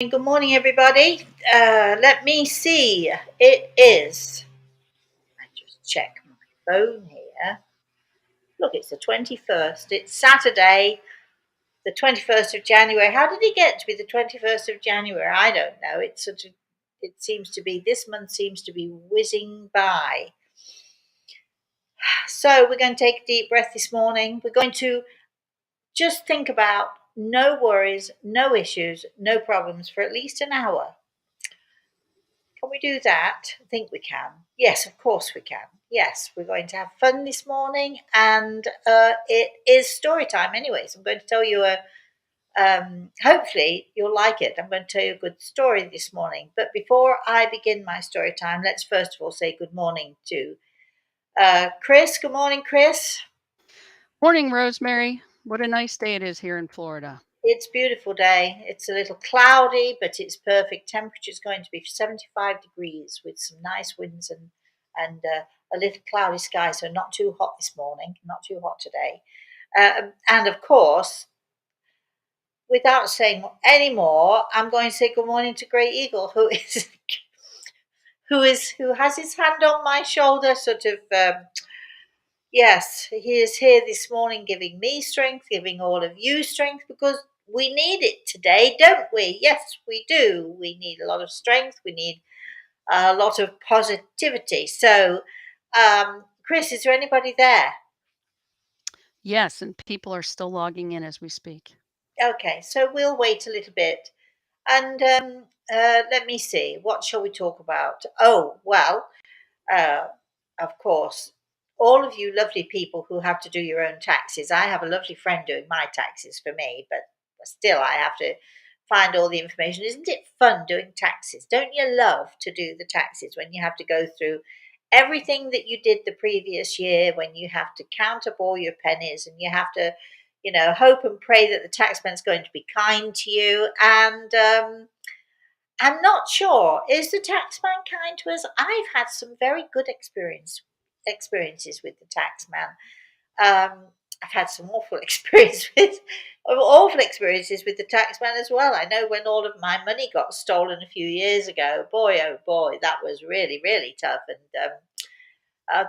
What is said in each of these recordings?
Good morning, everybody. Let me see. It is. I just check my phone here. Look, it's the 21st. It's Saturday, the 21st of January. How did it get to be the 21st of January? I don't know. It's sort of. It seems to be. This month seems to be whizzing by. So we're going to take a deep breath this morning. We're going to just think about no worries, no issues, no problems for at least an hour. Can we do that? I think we can. Yes, of course we can. Yes, we're going to have fun this morning, and it is story time anyway. So I'm going to tell you a. Hopefully you'll like it. I'm going to tell you a good story this morning. But before I begin my story time, let's first of all say good morning to Chris. Good morning, Chris. Morning, Rosemary. What a nice day it is here in Florida. It's a beautiful day. It's a little cloudy, but it's perfect. Temperature is going to be 75 degrees with some nice winds and a little cloudy sky. So not too hot this morning, not too hot today. And of course, without saying any more, I'm going to say good morning to Grey Eagle, who has his hand on my shoulder, sort of. Yes, he is here this morning giving me strength, giving all of you strength because we need it today, don't we? Yes, we do. We need a lot of strength. We need a lot of positivity. So, Chris, is there anybody there? Yes, and people are still logging in as we speak. Okay, so we'll wait a little bit. And let me see, what shall we talk about? Oh, well, uh, of course, all of you lovely people who have to do your own taxes. I have a lovely friend doing my taxes for me, but still, I have to find all the information. Isn't it fun doing taxes? Don't you love to do the taxes when you have to go through everything that you did the previous year, when you have to count up all your pennies and you have to, hope and pray that the taxman's going to be kind to you? And I'm not sure. Is the taxman kind to us? I've had some very good experiences with the taxman. I've had some awful experiences with the taxman as well. I know when all of my money got stolen a few years ago. Boy, oh boy, that was really really tough. And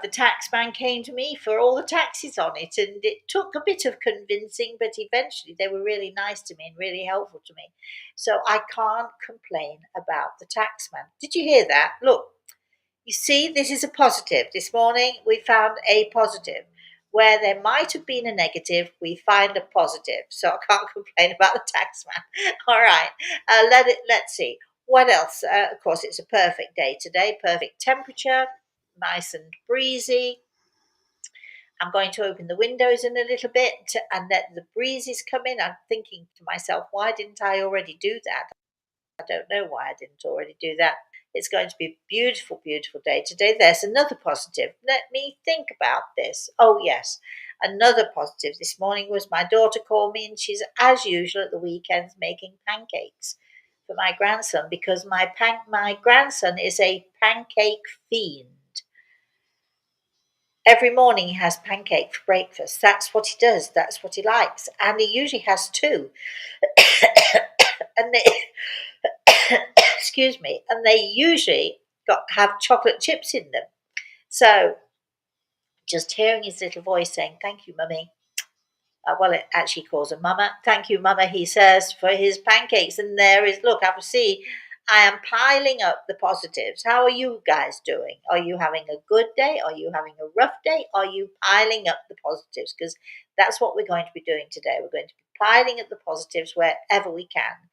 the taxman came to me for all the taxes on it, and it took a bit of convincing, but eventually they were really nice to me and really helpful to me. So I can't complain about the taxman. Did you hear that? Look, you see, this is a positive. This morning we found a positive. Where there might have been a negative, we find a positive. So I can't complain about the taxman. All right, let's see. What else? Of course, it's a perfect day today. Perfect temperature, nice and breezy. I'm going to open the windows in a little bit and let the breezes come in. I'm thinking to myself, why didn't I already do that? I don't know why I didn't already do that. It's going to be a beautiful, beautiful day today. There's another positive. Let me think about this. Oh, yes. Another positive this morning was my daughter called me, and she's, as usual, at the weekends making pancakes for my grandson because my grandson is a pancake fiend. Every morning he has pancake for breakfast. That's what he does. That's what he likes. And he usually has two. and they, excuse me, and they usually have chocolate chips in them. So just hearing his little voice saying, "Thank you, mummy." Well, it actually calls her mama. "Thank you, mama," he says, for his pancakes. And there is, look, I see, I am piling up the positives. How are you guys doing? Are you having a good day? Are you having a rough day? Are you piling up the positives? Because that's what we're going to be doing today. We're going to be piling up the positives wherever we can.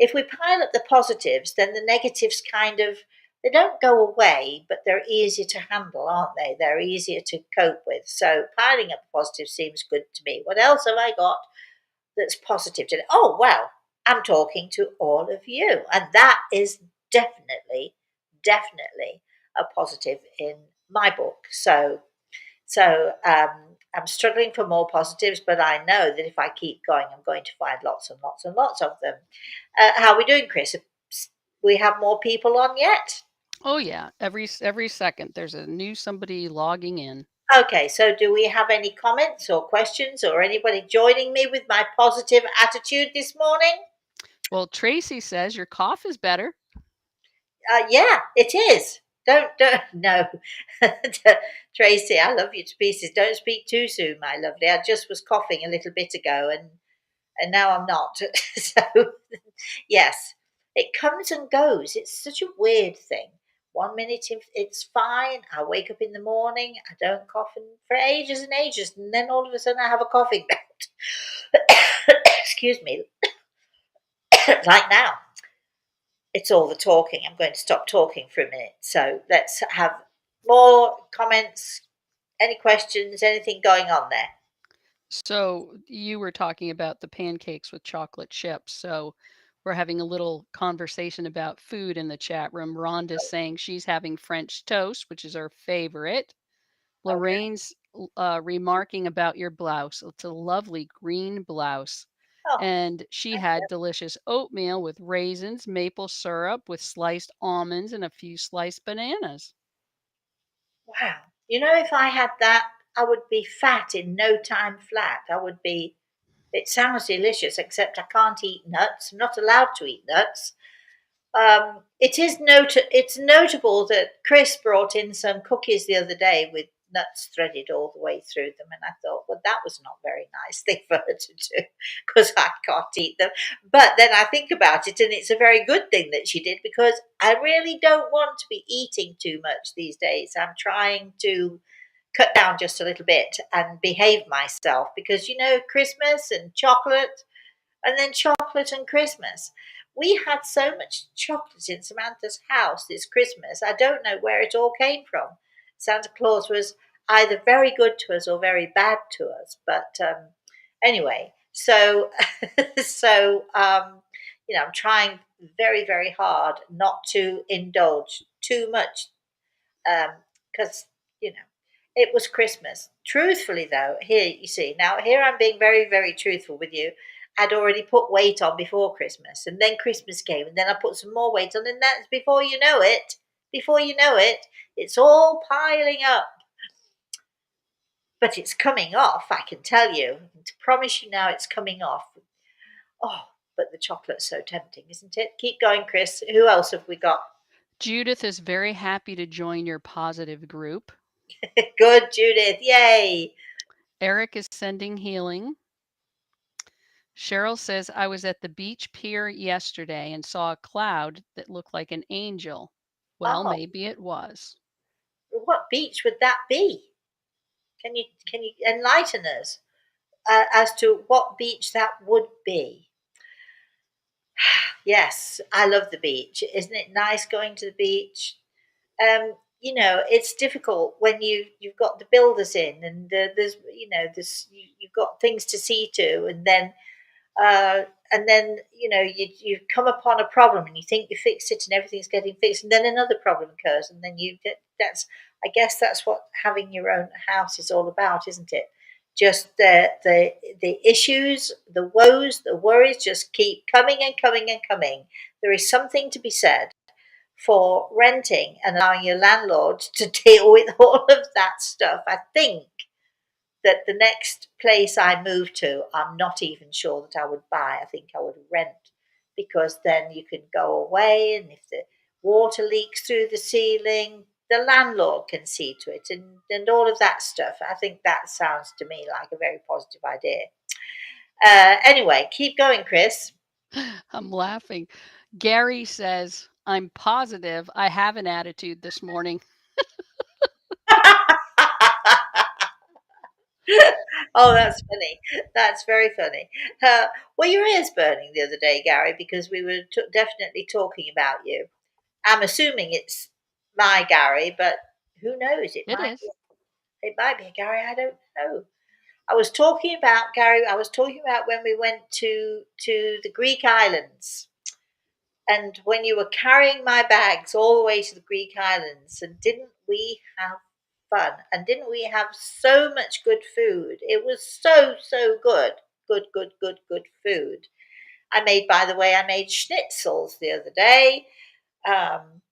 If we pile up the positives, then the negatives kind of, they don't go away, but they're easier to handle, aren't they? They're easier to cope with. So piling up the positives seems good to me. What else have I got that's positive today? Oh, well, I'm talking to all of you, and that is definitely, definitely a positive in my book. So I'm struggling for more positives, but I know that if I keep going, I'm going to find lots and lots and lots of them. How are we doing, Chris? We have more people on yet? Oh yeah, every second there's a new somebody logging in. Okay, so do we have any comments or questions or anybody joining me with my positive attitude this morning? Well, Tracy says your cough is better. Yeah, it is. Don't no, Tracy. I love you to pieces. Don't speak too soon, my lovely. I just was coughing a little bit ago, and now I'm not. So yes, it comes and goes. It's such a weird thing. 1 minute it's fine. I wake up in the morning. I don't cough for ages and ages, and then all of a sudden I have a coughing bout. Excuse me, like now. It's all the talking. I'm going to stop talking for a minute. So let's have more comments. Any questions? Anything going on there? So you were talking about the pancakes with chocolate chips. So we're having a little conversation about food in the chat room. Rhonda's saying she's having French toast, which is her favorite. Oh, really? Lorraine's remarking about your blouse. It's a lovely green blouse. Oh, And she had delicious oatmeal with raisins, maple syrup, with sliced almonds, and a few sliced bananas. wow. You know, if I had that, I would be fat in no time flat. I would be, it sounds delicious, except I can't eat nuts. I'm not allowed to eat nuts. It's notable that Chris brought in some cookies the other day with nuts threaded all the way through them, and I thought, well, that was not very nice thing for her to do because I can't eat them. But then I think about it, and it's a very good thing that she did because I really don't want to be eating too much these days. I'm trying to cut down just a little bit and behave myself because Christmas and chocolate and then chocolate and Christmas. We had so much chocolate in Samantha's house this Christmas. I don't know where it all came from. Santa Claus was either very good to us or very bad to us. But anyway, so I'm trying very very hard not to indulge too much because it was Christmas. Truthfully, though, here you see, now here I'm being very, very truthful with you. I'd already put weight on before Christmas, and then Christmas came, and then I put some more weight on, and that's before you know it, it's all piling up. But it's coming off, I can tell you. To promise you now, it's coming off. Oh, but the chocolate's so tempting, isn't it? Keep going, Chris. Who else have we got? Judith is very happy to join your positive group. Good, Judith. Yay. Eric is sending healing. Cheryl says, I was at the beach pier yesterday and saw a cloud that looked like an angel. Well, Oh, maybe it was. what beach would that be? Can you enlighten us as to what beach that would be? Yes, I love the beach. Isn't it nice going to the beach? It's difficult when you've got the builders in, and you've got things to see to, uh, and then you come upon a problem and you think you fixed it and everything's getting fixed, and then another problem occurs, and then you get that's I guess that's what having your own house is all about, isn't it? Just the issues, the woes, the worries just keep coming and coming and coming. There is something to be said for renting and allowing your landlord to deal with all of that stuff. I think that the next place I move to, I'm not even sure that I would buy. I think I would rent because then you can go away, and if the water leaks through the ceiling, the landlord can see to it, and all of that stuff. I think that sounds to me like a very positive idea. Anyway, keep going, Chris. I'm laughing. Gary says, I'm positive I have an attitude this morning. Oh, that's funny. That's very funny. Were your ears burning the other day, Gary? Because we were definitely talking about you. I'm assuming it's my Gary, but who knows? It It might is. be. It might be a Gary. I don't know. I was talking about Gary. I was talking about when we went to the Greek islands, and when you were carrying my bags all the way to the Greek islands, and didn't we have fun? And didn't we have so much good food? It was so good. Good food. By the way, I made schnitzels the other day. Um,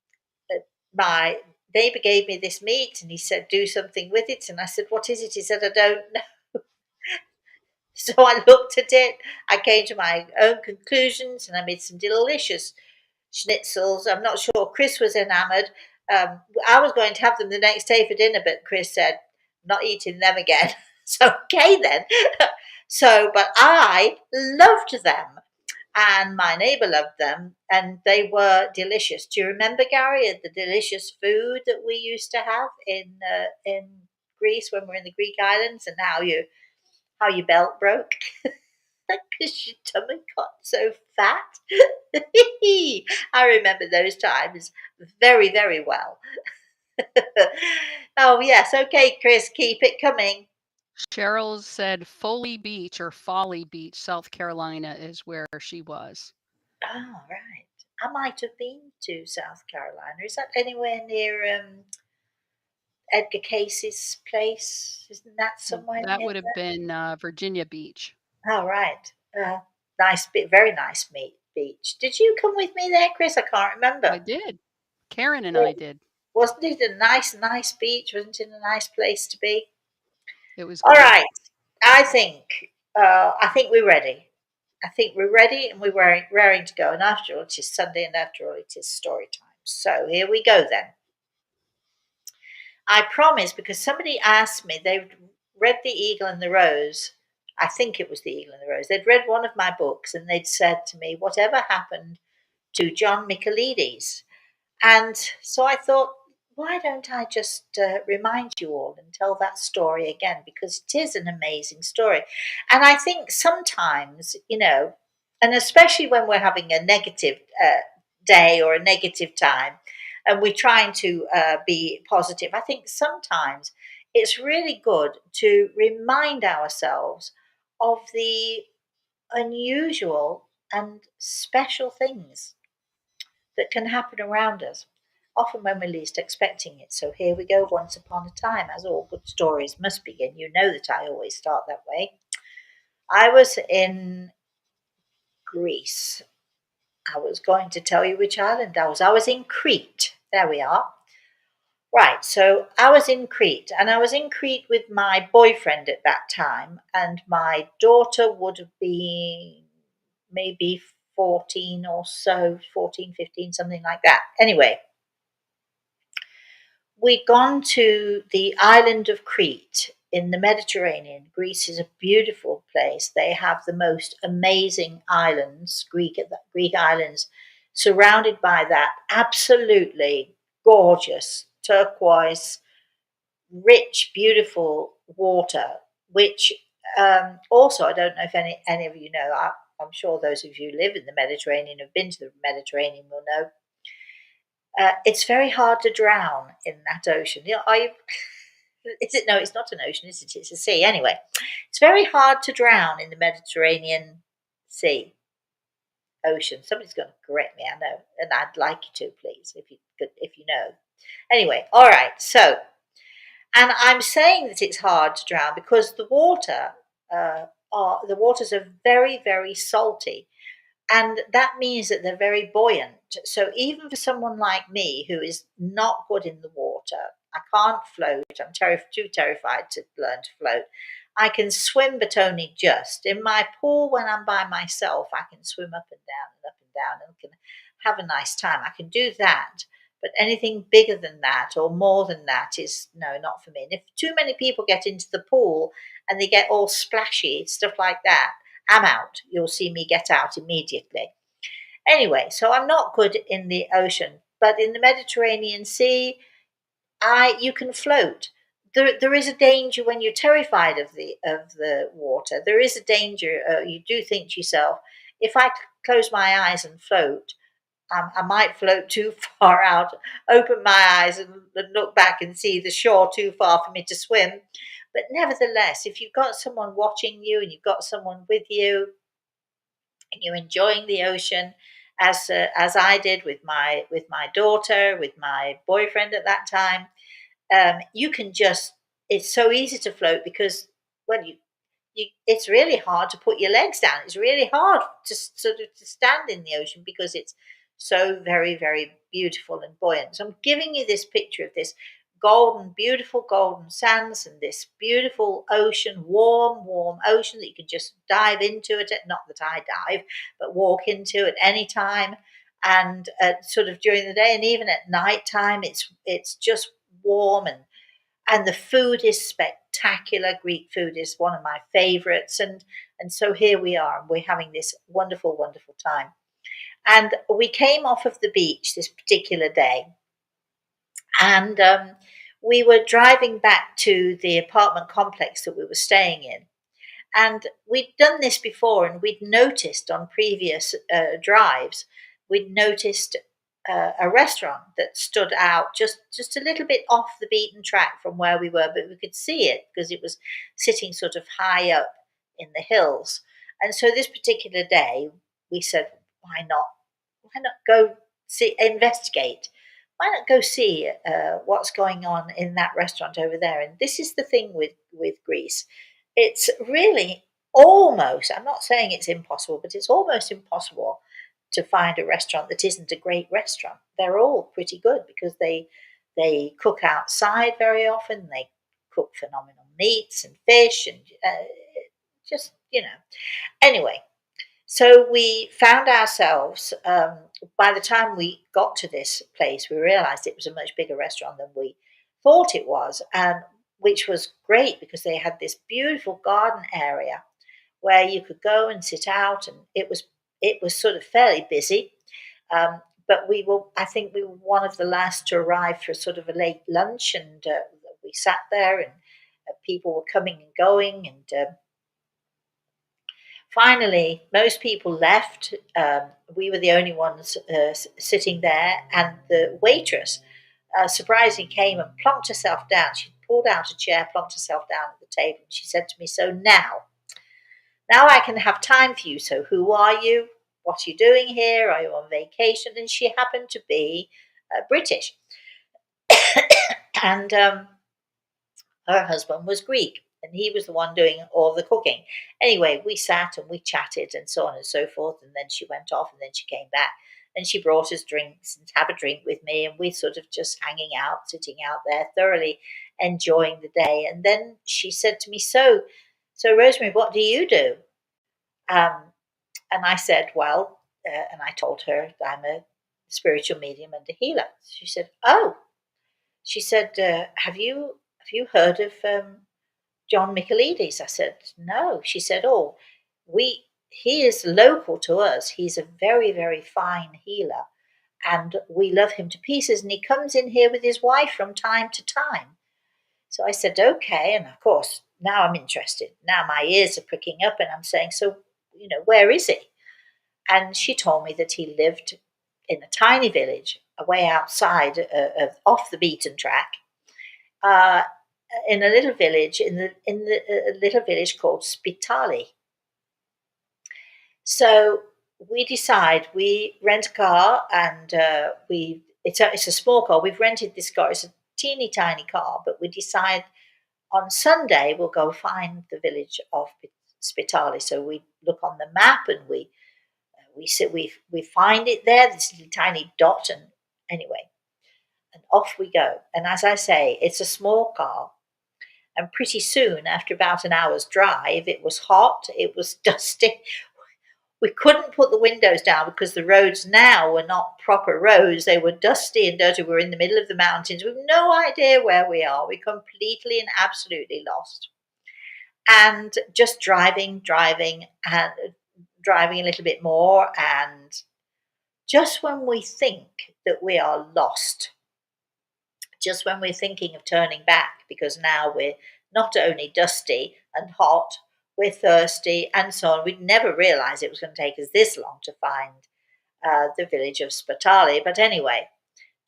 my neighbor gave me this meat and he said, do something with it. And I said, what is it? He said, I don't know. So I looked at it, I came to my own conclusions, and I made some delicious schnitzels. I'm not sure Chris was enamored. I was going to have them the next day for dinner, but Chris said, not eating them again. So, okay then. So, but I loved them, and my neighbor loved them, and they were delicious. Do you remember, Gary, the delicious food that we used to have in Greece when we were in the Greek islands, and how your belt broke because your tummy got so fat? I remember those times very, very well. Oh, yes. Okay, Chris, keep it coming. Cheryl said Foley Beach or Folly Beach, South Carolina is where she was. Oh, right. I might have been to South Carolina. Is that anywhere near Edgar Casey's place? Isn't that somewhere That near would have there? been Virginia Beach. Oh, right. Nice, very nice beach. Did you come with me there, Chris? I can't I remember. did. Karen and I did. Wasn't it a nice, nice beach? Wasn't it a nice place to be? It was All great. right. I think I think we're ready. I think we're ready and we're raring to go. And after all, it is Sunday, and after all, it is story time. So here we go then. I promise, because somebody asked me, they read The Eagle and the Rose. I think it was The Eagle and the Rose. They'd read one of my books and they'd said to me, whatever happened to John Michaelides? And so I thought, why don't I just remind you all and tell that story again? Because it is an amazing story. And I think sometimes, and especially when we're having a negative day or a negative time and we're trying to be positive, I think sometimes it's really good to remind ourselves of the unusual and special things that can happen around us, often when we're least expecting it. So here we go, once upon a time, as all good stories must begin. You know that I always start that way. I was in Greece. I was going to tell you which island I was. I was in Crete. There we are. Right, so I was in Crete, and I was in Crete with my boyfriend at that time, and my daughter would have been maybe 14 or so, 14, 15, something like that. Anyway, we'd gone to the island of Crete in the Mediterranean. Greece is a beautiful place. They have the most amazing islands, Greek islands, surrounded by that absolutely gorgeous turquoise, rich, beautiful water, which also, I don't know if any of you know, I'm sure those of you who live in the Mediterranean, have been to the Mediterranean, will know it's very hard to drown in that ocean. Are you? Is it? No, it's not an ocean, is it? It's a sea. Anyway, it's very hard to drown in the Mediterranean Sea, ocean. Somebody's going to correct me, I know, and I'd like you to, please, if you know. Anyway, all right. So, and I'm saying that it's hard to drown because the waters are very, very salty, and that means that they're very buoyant. So even for someone like me who is not good in the water, I can't float. I'm too terrified to learn to float. I can swim, but only just. In my pool, when I'm by myself, I can swim up and down and up and down and can have a nice time. I can do that. But anything bigger than that or more than that is no, not for me. And if too many people get into the pool and they get all splashy, stuff like that, I'm out. You'll see me get out immediately. Anyway, so I'm not good in the ocean, but in the Mediterranean Sea, you can float. There is a danger when you're terrified of the water. There is a danger. You do think to yourself, if I close my eyes and float, I might float too far out, open my eyes and look back and see the shore too far for me to swim. But nevertheless, if you've got someone watching you and you've got someone with you, and you're enjoying the ocean as I did with my daughter, with my boyfriend at that time, you can just it's so easy to float because when it's really hard to put your legs down. It's really hard to sort of to stand in the ocean because it's so very, very beautiful and buoyant. So I'm giving you this picture of this beautiful golden sands, and this beautiful ocean, warm ocean that you can just dive into it. Not that I dive, but walk into at any time, and sort of during the day and even at night time, it's just warm, and the food is spectacular. Greek food is one of my favorites, and so here we are, and we're having this wonderful time. And we came off of the beach this particular day, and we were driving back to the apartment complex that we were staying in. And we'd done this before, and we'd noticed on previous drives, we'd noticed a restaurant that stood out just a little bit off the beaten track from where we were, but we could see it because it was sitting sort of high up in the hills. And so this particular day, we said, why not? Why not go see, investigate? Why not go see what's going on in that restaurant over there? And this is the thing with Greece, it's really almost, I'm not saying it's impossible, but it's almost impossible to find a restaurant that isn't a great restaurant. They're all pretty good because they cook outside very often. They cook phenomenal meats and fish and just, Anyway, so we found ourselves, by the time we got to this place, we realized it was a much bigger restaurant than we thought it was, and which was great because they had this beautiful garden area where you could go and sit out, and it was sort of fairly busy. But I think we were one of the last to arrive for sort of a late lunch, and we sat there, and people were coming and going, and finally, most people left. We were the only ones sitting there, and the waitress surprisingly came and plunked herself down. She pulled out a chair, plunked herself down at the table, and she said to me, "So now I can have time for you. So who are you? What are you doing here? Are you on vacation?" And she happened to be British, and her husband was Greek, and he was the one doing all the cooking. Anyway, we sat and we chatted and so on and so forth, and then she went off, and then she came back, and she brought us drinks and have a drink with me, and we sort of just hanging out, sitting out there, thoroughly enjoying the day. And then she said to me, "So Rosemary, what do you do?" Um, and I said, "Well," and I told her I'm a spiritual medium and a healer. She said, "Oh," she said, "Have you heard of John Michaelides?" I said, "No." She said, "Oh, he is local to us. He's a very fine healer, and we love him to pieces. And he comes in here with his wife from time to time." So I said, "Okay." And of course, now I'm interested. Now my ears are pricking up, and I'm saying, "So, where is he?" And she told me that he lived in a tiny village away outside off the beaten track, uh, in a little village in the little village called Spitali. So we rent a car, and it's a small car. We've rented this car. It's a teeny tiny car, but we decide on Sunday we'll go find the village of Spitali. So we look on the map, and we find it there, this little tiny dot, and anyway, and off we go. And as I say, it's a small car, and pretty soon, after about an hour's drive, it was hot, it was dusty. We couldn't put the windows down because the roads now were not proper roads. They were dusty and dirty. We're in the middle of the mountains. We've no idea where we are. We're completely and absolutely lost. And just and driving a little bit more. And just when we think that we are lost, just when we're thinking of turning back, because now we're not only dusty and hot, we're thirsty and so on. We'd never realised it was going to take us this long to find the village of Spatali. But anyway,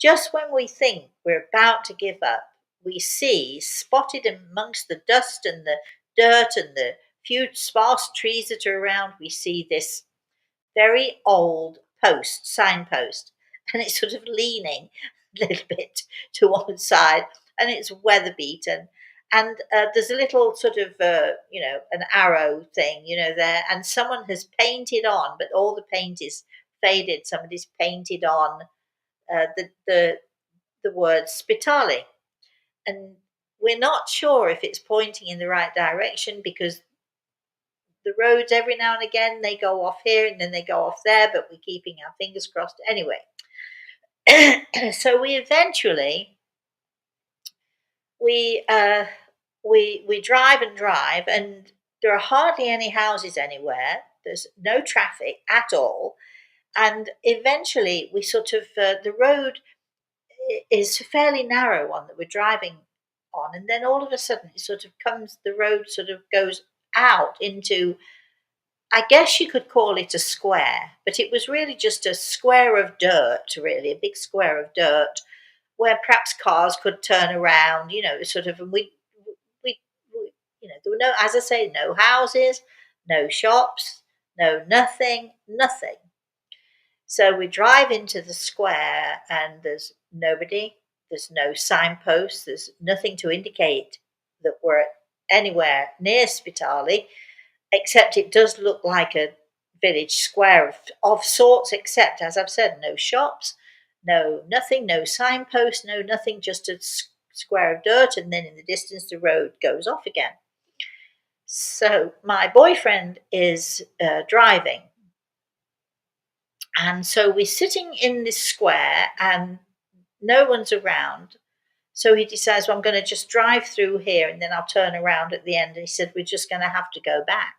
just when we think we're about to give up, we see, spotted amongst the dust and the dirt and the few sparse trees that are around, we see this very old signpost, and it's sort of leaning a little bit to one side, and it's weather beaten. And there's a little sort of, an arrow thing, there, and someone has painted on, but all the paint is faded. Somebody's painted on the word Spitali. and we're not sure if it's pointing in the right direction, because the roads every now and again they go off here and then they go off there, but we're keeping our fingers crossed anyway. So we eventually we uh, we drive and drive, and there are hardly any houses anywhere. There's no traffic at all, and eventually we sort of the road is a fairly narrow one that we're driving on, and then all of a sudden it sort of comes. The road sort of goes out into, I guess you could call it a square, but it was really just a square of dirt, really, a big square of dirt where perhaps cars could turn around, sort of, and we there were no, as I say, no houses, no shops, no nothing, nothing. So we drive into the square and there's nobody, there's no signposts, there's nothing to indicate that we're anywhere near Spitali, except it does look like a village square of sorts, except, as I've said, no shops, no nothing, no signpost, no nothing, just a square of dirt, and then in the distance the road goes off again. So my boyfriend is driving, and so we're sitting in this square and no one's around. So he decides, well, I'm going to just drive through here and then I'll turn around at the end. And he said, we're just going to have to go back.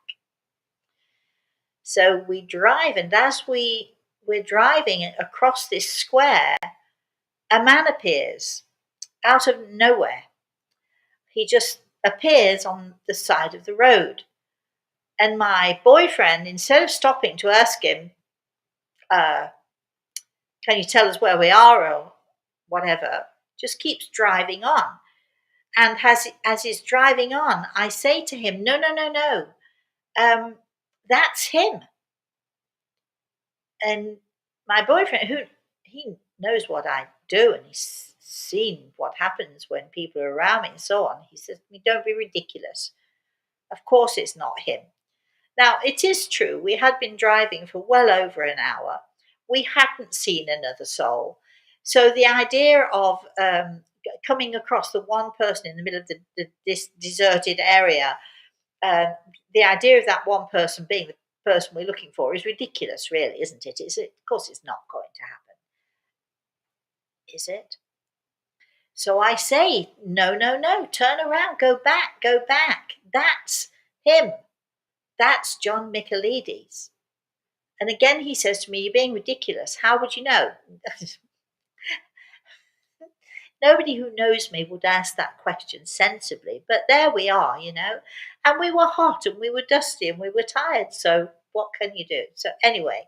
So we drive, and as we're driving across this square, a man appears out of nowhere. He just appears on the side of the road. And my boyfriend, instead of stopping to ask him, can you tell us where we are or whatever, just keeps driving on. And as he's driving on, I say to him, no, no, no, no, that's him. And my boyfriend, who he knows what I do and he's seen what happens when people are around me and so on, he says to me, don't be ridiculous. Of course it's not him. Now, it is true, we had been driving for well over an hour. We hadn't seen another soul. So the idea of coming across the one person in the middle of this deserted area, um, the idea of that one person being the person we're looking for is ridiculous, really, isn't it? Of course, it's not going to happen, is it? So I say, no, no, no, turn around, go back, go back. That's him. That's John Michaelides. And again, he says to me, you're being ridiculous. How would you know? Nobody who knows me would ask that question sensibly. But there we are, And we were hot and we were dusty and we were tired. So what can you do? So anyway,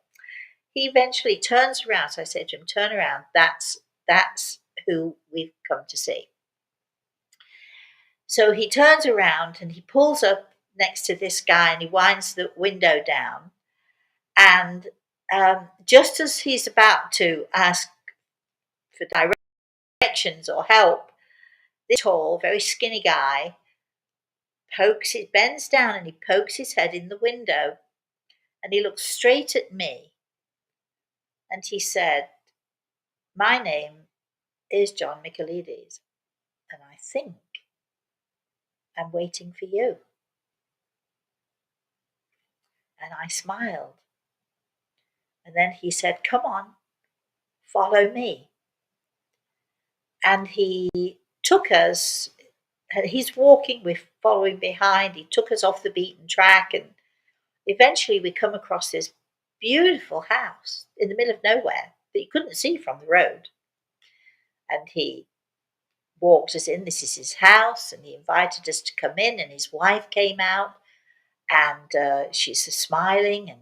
he eventually turns around. So I said to him, turn around. That's who we've come to see. So he turns around and he pulls up next to this guy and he winds the window down. And just as he's about to ask for directions or help, this tall, very skinny guy bends down and he pokes his head in the window and he looks straight at me and he said, my name is John Michaelides and I think I'm waiting for you. And I smiled. And then he said, come on, follow me. And he took us, he's walking, we're following behind. He took us off the beaten track, and eventually we come across this beautiful house in the middle of nowhere that you couldn't see from the road. And he walked us in. This is his house, and he invited us to come in, and his wife came out, and she's smiling and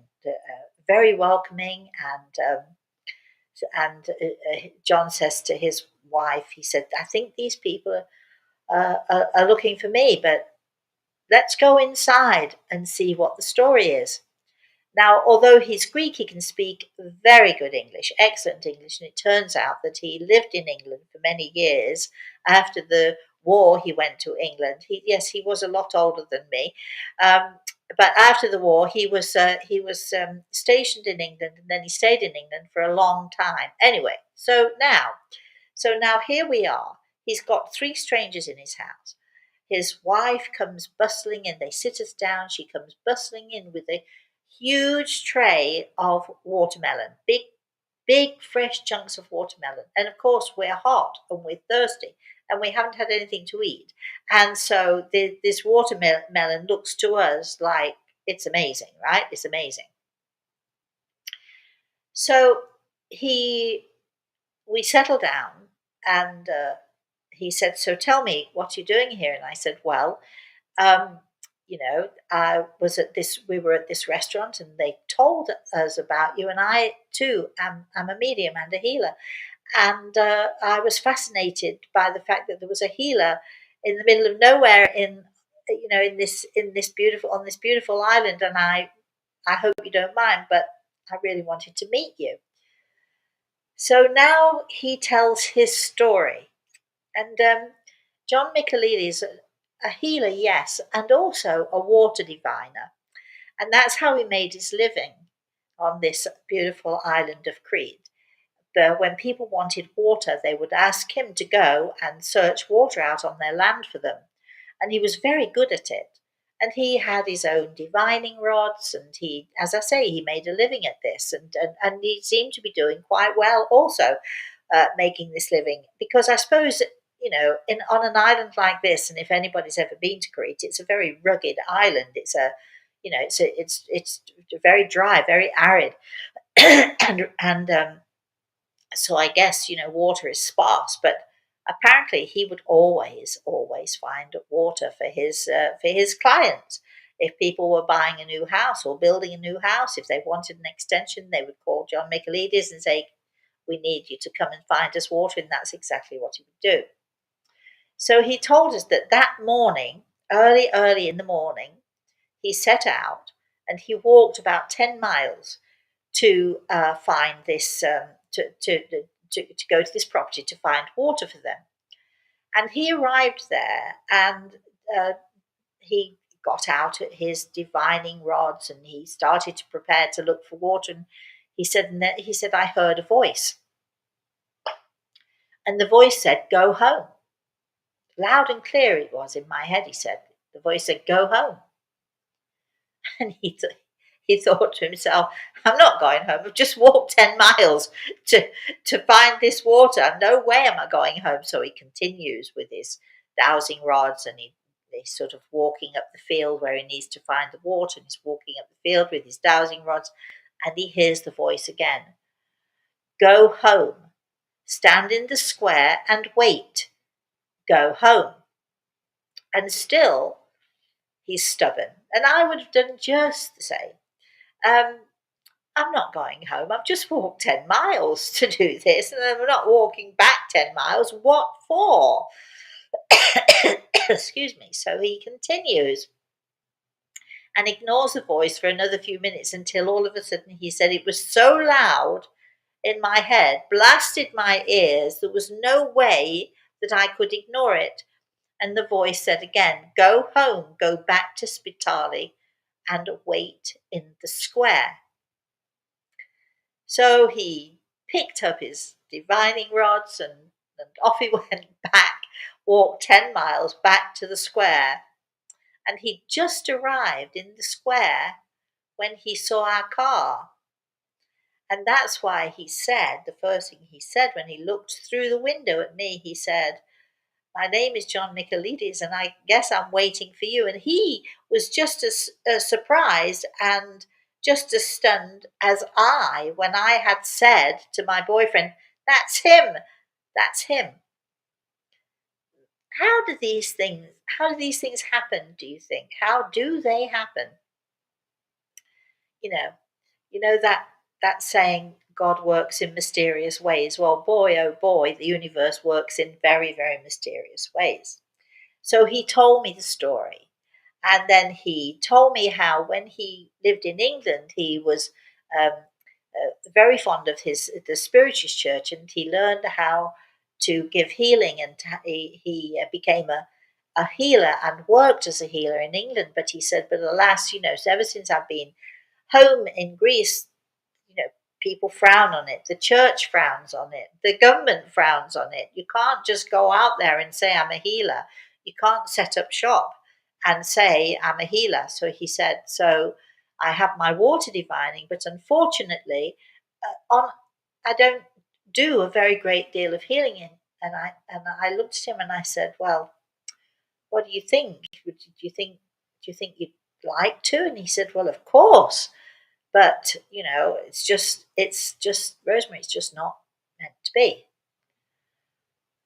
very welcoming. And John says to his wife, he said, I think these people are looking for me, but let's go inside and see what the story is. Now, although he's Greek, he can speak very good English, excellent English, and it turns out that he lived in England for many years. After the war, he went to England. He was a lot older than me, but after the war, he was stationed in England, and then he stayed in England for a long time. Anyway, so now here we are. He's got 3 strangers in his house. His wife comes bustling in. They sit us down. She comes bustling in with a huge tray of watermelon, big, fresh chunks of watermelon. And of course, we're hot and we're thirsty and we haven't had anything to eat. And so this watermelon looks to us like it's amazing, right? It's amazing. So we settled down and he said, "So tell me what you're doing here." And I said, "Well, um, we were at this restaurant and they told us about you. And I too am a medium and a healer. And I was fascinated by the fact that there was a healer in the middle of nowhere in this beautiful island. And I hope you don't mind, but I really wanted to meet you." So now he tells his story. And John Michaelides, a healer, yes, and also a water diviner. And that's how he made his living on this beautiful island of Crete. When people wanted water, they would ask him to go and search water out on their land for them. And he was very good at it. And he had his own divining rods, and as I say, he made a living at this, and he seemed to be doing quite well also, making this living. Because I suppose, on an island like this, and if anybody's ever been to Crete, it's a very rugged island. It's very dry, very arid, and so I guess water is sparse, but apparently he would always find water for his clients. If people were buying a new house or building a new house, if they wanted an extension, they would call John Michaelides and say, "We need you to come and find us water," and that's exactly what he would do. So he told us that morning, early in the morning, he set out and he walked about 10 miles to find this to go to this property to find water for them. And he arrived there, and uh, he got out his divining rods and he started to prepare to look for water. And he said, "I heard a voice, and the voice said, 'Go home.'" Loud and clear it was in my head. He said, the voice said, "Go home." And he thought to himself, "I'm not going home. I've just walked 10 miles to find this water. No way am I going home." So he continues with his dowsing rods, and he's sort of walking up the field where he needs to find the water. And he's walking up the field with his dowsing rods, and he hears the voice again. "Go home. Stand in the square and wait. Go home." And still he's stubborn. And I would have done just the same. Um, I'm not going home. I've just walked 10 miles to do this, and I'm not walking back 10 miles. What for? Excuse me. So he continues and ignores the voice for another few minutes until all of a sudden he said, "It was so loud in my head, blasted my ears, there was no way that I could ignore it." And the voice said again, "Go home, go back to Spitali and wait in the square." So he picked up his divining rods and off he went back, walked 10 miles back to the square. And he just arrived in the square when he saw our car. And that's why he said, the first thing he said when he looked through the window at me, he said, "My name is John Michaelides, and I guess I'm waiting for you." And he was just as surprised and just as stunned as I when I had said to my boyfriend, "That's him, that's him." How do these things happen, do you think? How do they happen? You know, that saying, God works in mysterious ways. Well, boy, oh boy, the universe works in very, very mysterious ways. So he told me the story. And then he told me how when he lived in England, he was um, very fond of the Spiritualist church, and he learned how to give healing, and he became a healer and worked as a healer in England. But he said, but alas, ever since I've been home in Greece, people frown on it. The church frowns on it. The government frowns on it. You can't just go out there and say, I'm a healer. You can't set up shop and say, I'm a healer. So he said, so I have my water divining, but unfortunately, I don't do a very great deal of healing in. And I looked at him and I said, well, what do you think? Do you think you'd like to? And he said, well, of course. But it's just Rosemary. It's just not meant to be.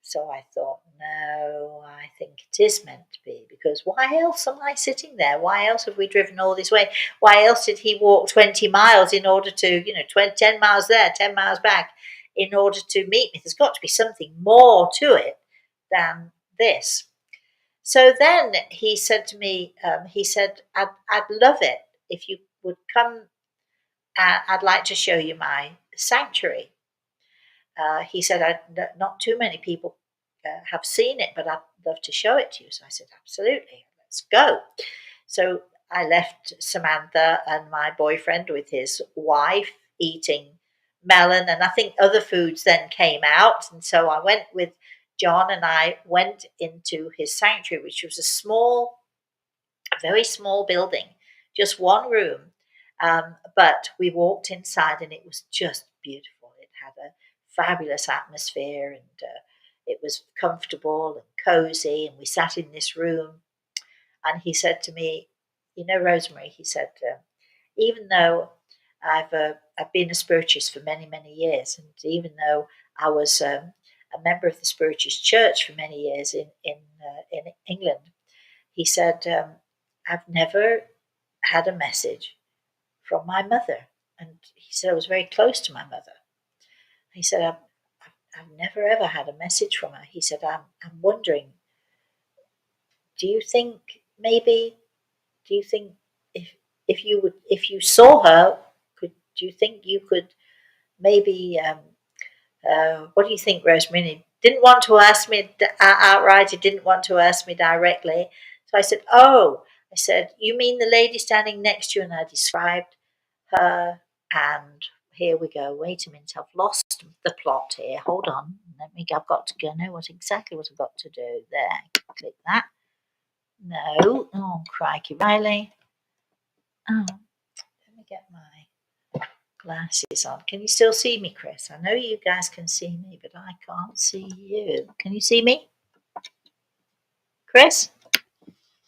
So I thought, no, I think it is meant to be, because why else am I sitting there? Why else have we driven all this way? Why else did he walk 20 miles in order to, 10 miles there, 10 miles back, in order to meet me? There's got to be something more to it than this. So then he said to me, I'd love it if you would come. I'd like to show you my sanctuary. He said, not too many people have seen it, but I'd love to show it to you. So I said, absolutely, let's go. So I left Samantha and my boyfriend with his wife eating melon, and I think other foods then came out. And so I went with John and I went into his sanctuary, which was a very small building, just one room. But we walked inside and it was just beautiful. It had a fabulous atmosphere, and it was comfortable and cozy. And we sat in this room. And he said to me, Rosemary, he said, even though I've been a spiritist for many, many years, and even though I was a member of the Spiritist Church for many years in England, he said, I've never had a message from my mother. And he said, I was very close to my mother. He said, I've never ever had a message from her. He said, I'm wondering, do you think maybe, do you think if you saw her, do you think you could maybe, what do you think, Rosemary? Didn't want to ask me outright. He didn't want to ask me directly. So I said, oh, I said, you mean the lady standing next to you? And I described her. And here we go. Wait a minute. I've lost the plot here. Hold on. I've got to go. Know exactly what I've got to do. There. Click that. No. Oh, crikey, Riley. Oh, let me get my glasses on. Can you still see me, Chris? I know you guys can see me, but I can't see you. Can you see me, Chris?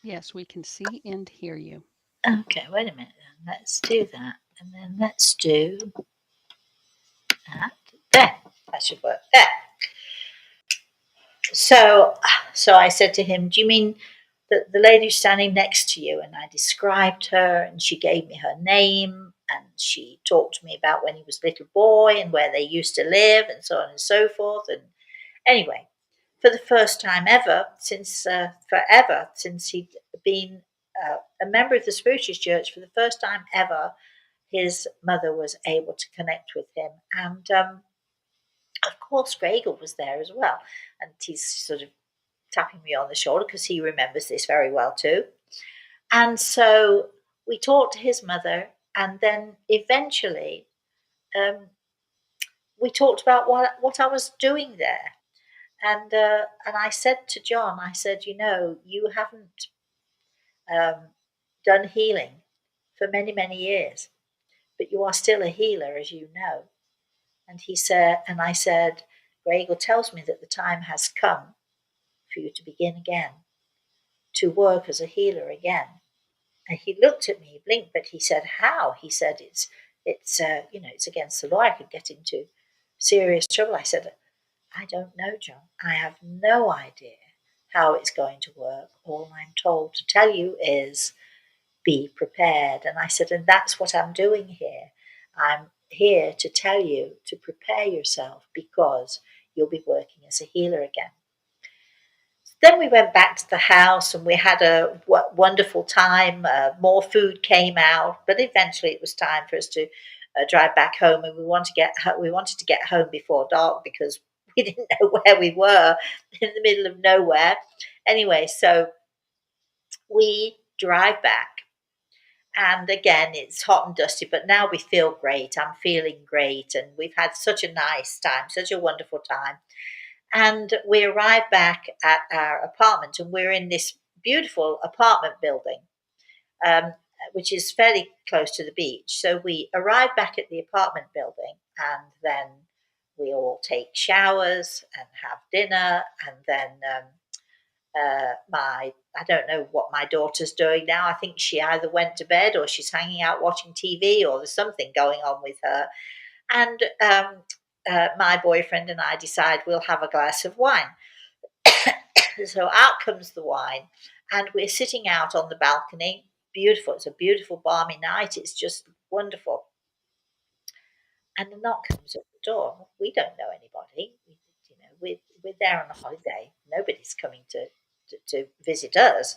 Yes, we can see and hear you. Okay, wait a minute then. Let's do that. And then let's do that. There. That should work. There. So I said to him, do you mean the lady standing next to you? And I described her, and she gave me her name, and she talked to me about when he was a little boy and where they used to live and so on and so forth. And anyway, for the first time ever, since forever, since he'd been a member of the Spiritualist Church, for the first time ever, his mother was able to connect with him. And of course, Gregor was there as well. And he's sort of tapping me on the shoulder because he remembers this very well too. And so we talked to his mother, and then eventually we talked about what I was doing there. And I said to John, I said, you haven't done healing for many, many years, but you are still a healer, as you know. And he said, and I said, Gregor tells me that the time has come for you to begin again, to work as a healer again. And he looked at me, he blinked, but he said, how? He said, it's it's against the law. I could get into serious trouble. I said, I don't know, John. I have no idea how it's going to work. All I'm told to tell you is be prepared. And I said, and that's what I'm doing here. I'm here to tell you to prepare yourself, because you'll be working as a healer again. Then we went back to the house and we had a wonderful time. More food came out, but eventually it was time for us to drive back home. And we wanted to get home before dark because we didn't know where we were, in the middle of nowhere. Anyway, so we drive back, And again, it's hot and dusty, but now we feel great. I'm feeling great, and we've had such a nice time, such a wonderful time. And we arrive back at our apartment, and we're in this beautiful apartment building, um, which is fairly close to the beach. So we arrive back at the apartment building, and then we all take showers and have dinner, and then my I don't know what my daughter's doing now. I think she either went to bed or she's hanging out watching TV, or there's something going on with her. And my boyfriend and I decide we'll have a glass of wine. So out comes the wine, and we're sitting out on the balcony. Beautiful. It's a beautiful, balmy night. It's just wonderful. And a knock comes at the door. We don't know anybody. We're there on a holiday. Nobody's coming to visit us.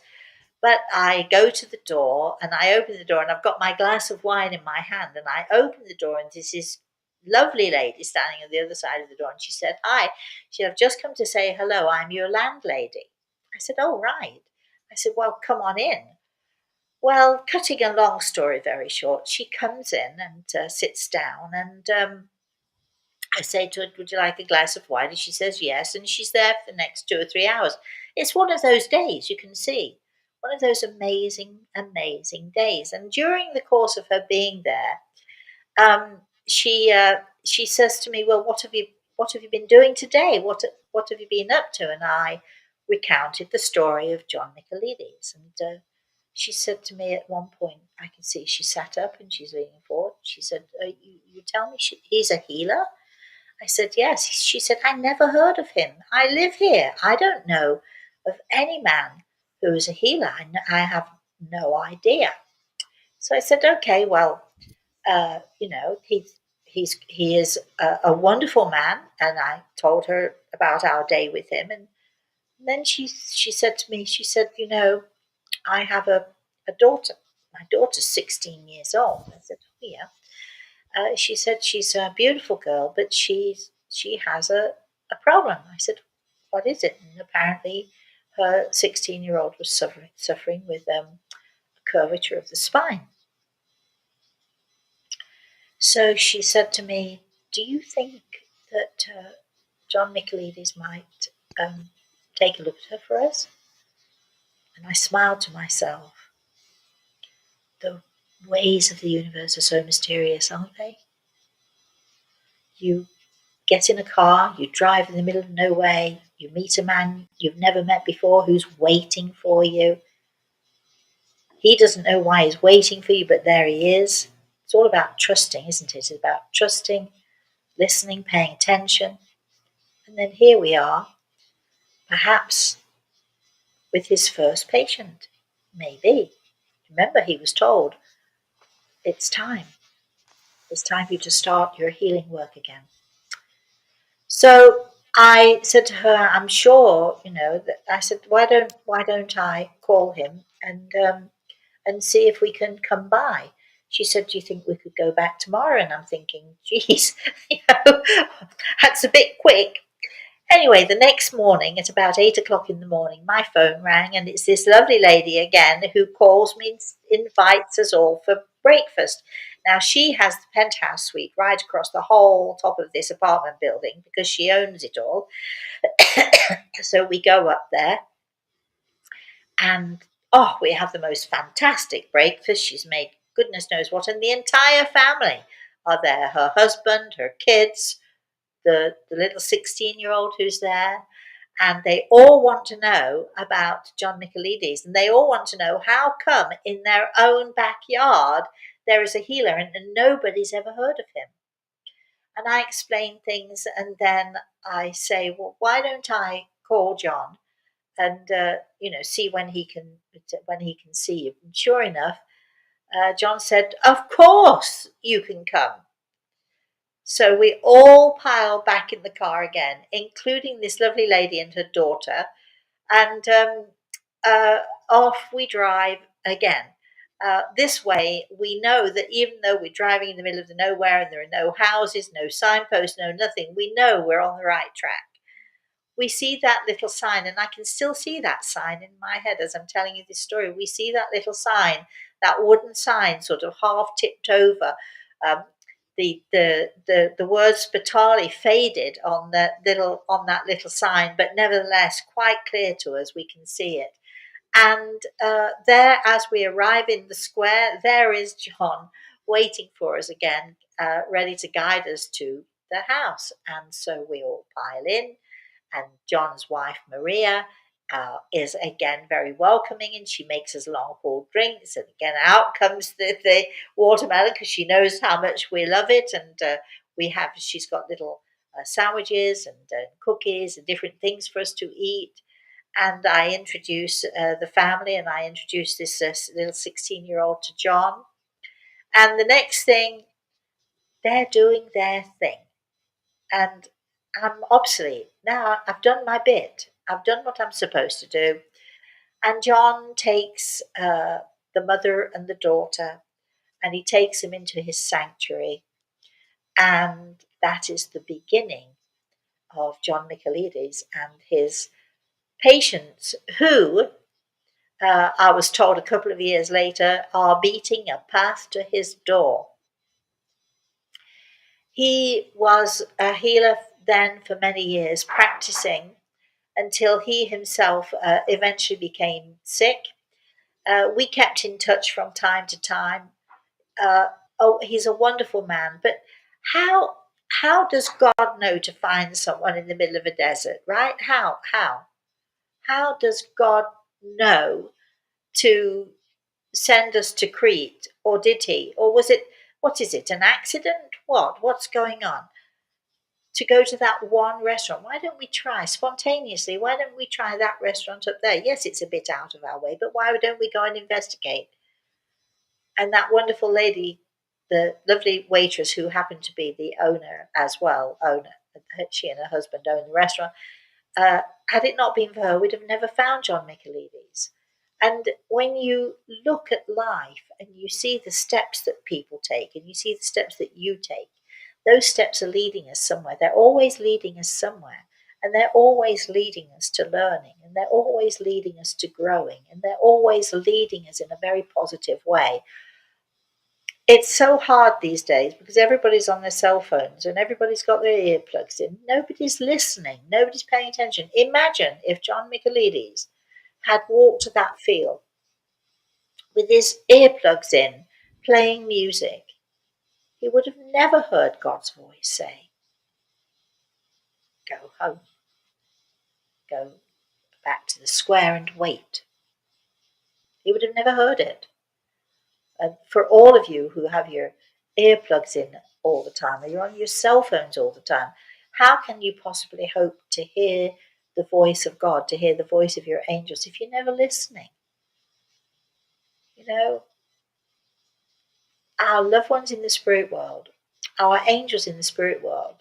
But I go to the door and I open the door, and I've got my glass of wine in my hand, and I open the door, and this is lovely lady standing on the other side of the door, and she said, "Hi." She said, "I've just come to say hello. I'm your landlady." I said, "Oh, right." I said, "Well, come on in." Well, cutting a long story very short, she comes in and sits down, and I say to her, "Would you like a glass of wine?" And she says yes, and she's there for the next 2 or 3 hours. It's one of those days, you can see, one of those amazing, amazing days. And during the course of her being there, she says to me, "Well, what have you been doing today? What have you been up to?" And I recounted the story of John Nicolaides, and she said to me at one point, I can see she sat up and she's leaning forward. She said, "You tell me he's a healer?" I said, "Yes." She said, "I never heard of him. I live here. I don't know of any man who is a healer. I have no idea." So I said, "Okay, well, he is a wonderful man." And I told her about our day with him. And then she said to me, she said, "I have a daughter. My daughter's 16 years old." I said, "Oh, yeah." She said she's a beautiful girl, but she has a problem. I said, "What is it?" And apparently, her 16-year-old was suffering with curvature of the spine. So she said to me, "Do you think that John Michaelides might take a look at her for us?" And I smiled to myself. The ways of the universe are so mysterious, aren't they? You get in a car, you drive in the middle of nowhere, you meet a man you've never met before who's waiting for you. He doesn't know why he's waiting for you, but there he is. It's all about trusting, isn't it? It's about trusting, listening, paying attention. And then here we are, perhaps with his first patient. Maybe. Remember, he was told, it's time. It's time for you to start your healing work again. So I said to her, "I'm sure, that." I said, why don't I call him and see if we can come by?" She said, "Do you think we could go back tomorrow?" And I'm thinking, geez, that's a bit quick. Anyway, the next morning at about 8 o'clock in the morning, my phone rang, and it's this lovely lady again who calls me and invites us all for breakfast. Now, she has the penthouse suite right across the whole top of this apartment building because she owns it all. So we go up there, and oh, we have the most fantastic breakfast. She's made goodness knows what, and the entire family are there, her husband, her kids, the little 16-year-old who's there, and they all want to know about John Michaelides, and they all want to know how come in their own backyard there is a healer, and nobody's ever heard of him. And I explain things, and then I say, "Well, why don't I call John and see when he can see you?" And sure enough, John said, "Of course you can come." So we all pile back in the car again, including this lovely lady and her daughter, and uh, off we drive again. This way, we know that even though we're driving in the middle of the nowhere and there are no houses, no signposts, no nothing, we know we're on the right track. We see that little sign, and I can still see that sign in my head as I'm telling you this story. We see that little sign that wooden sign sort of half tipped over. Um, the word Spitali faded on that little sign, but nevertheless quite clear to us. We can see it. And there, as we arrive in the square, there is John waiting for us again, ready to guide us to the house. And so we all pile in, and John's wife, Maria, is again very welcoming, and she makes us long haul drinks. And again, out comes the watermelon because she knows how much we love it. And she's got little sandwiches and cookies and different things for us to eat. And I introduce the family, and I introduce this little 16-year-old to John. And the next thing, they're doing their thing. And I'm obsolete. Now I've done my bit. I've done what I'm supposed to do. And John takes the mother and the daughter, and he takes them into his sanctuary. And that is the beginning of John Michaelides and his patients, who I was told a couple of years later, are beating a path to his door. He was a healer then for many years, practicing until he himself eventually became sick. We kept in touch from time to time. He's a wonderful man, but how how does God know to find someone in the middle of a desert, right? How does God know to send us to Crete, or did he? Or was it, what is it, an accident? What's going on? To go to that one restaurant. Why don't we try spontaneously? Why don't we try that restaurant up there? Yes, it's a bit out of our way, but why don't we go and investigate? And that wonderful lady, the lovely waitress who happened to be the owner as well, she and her husband own the restaurant. Uh, had it not been for her, we'd have never found John Michaelides. And when you look at life and you see the steps that people take, and you see the steps that you take, those steps are leading us somewhere. They're always leading us somewhere. And they're always leading us to learning, and they're always leading us to growing, and they're always leading us in a very positive way. It's so hard these days because everybody's on their cell phones and everybody's got their earplugs in. Nobody's listening. Nobody's paying attention. Imagine if John Michaelides had walked to that field with his earplugs in, playing music. He would have never heard God's voice say, "Go home, go back to the square and wait." He would have never heard it. And for all of you who have your earplugs in all the time, or you're on your cell phones all the time, how can you possibly hope to hear the voice of God, to hear the voice of your angels, if you're never listening? You know, our loved ones in the spirit world, our angels in the spirit world,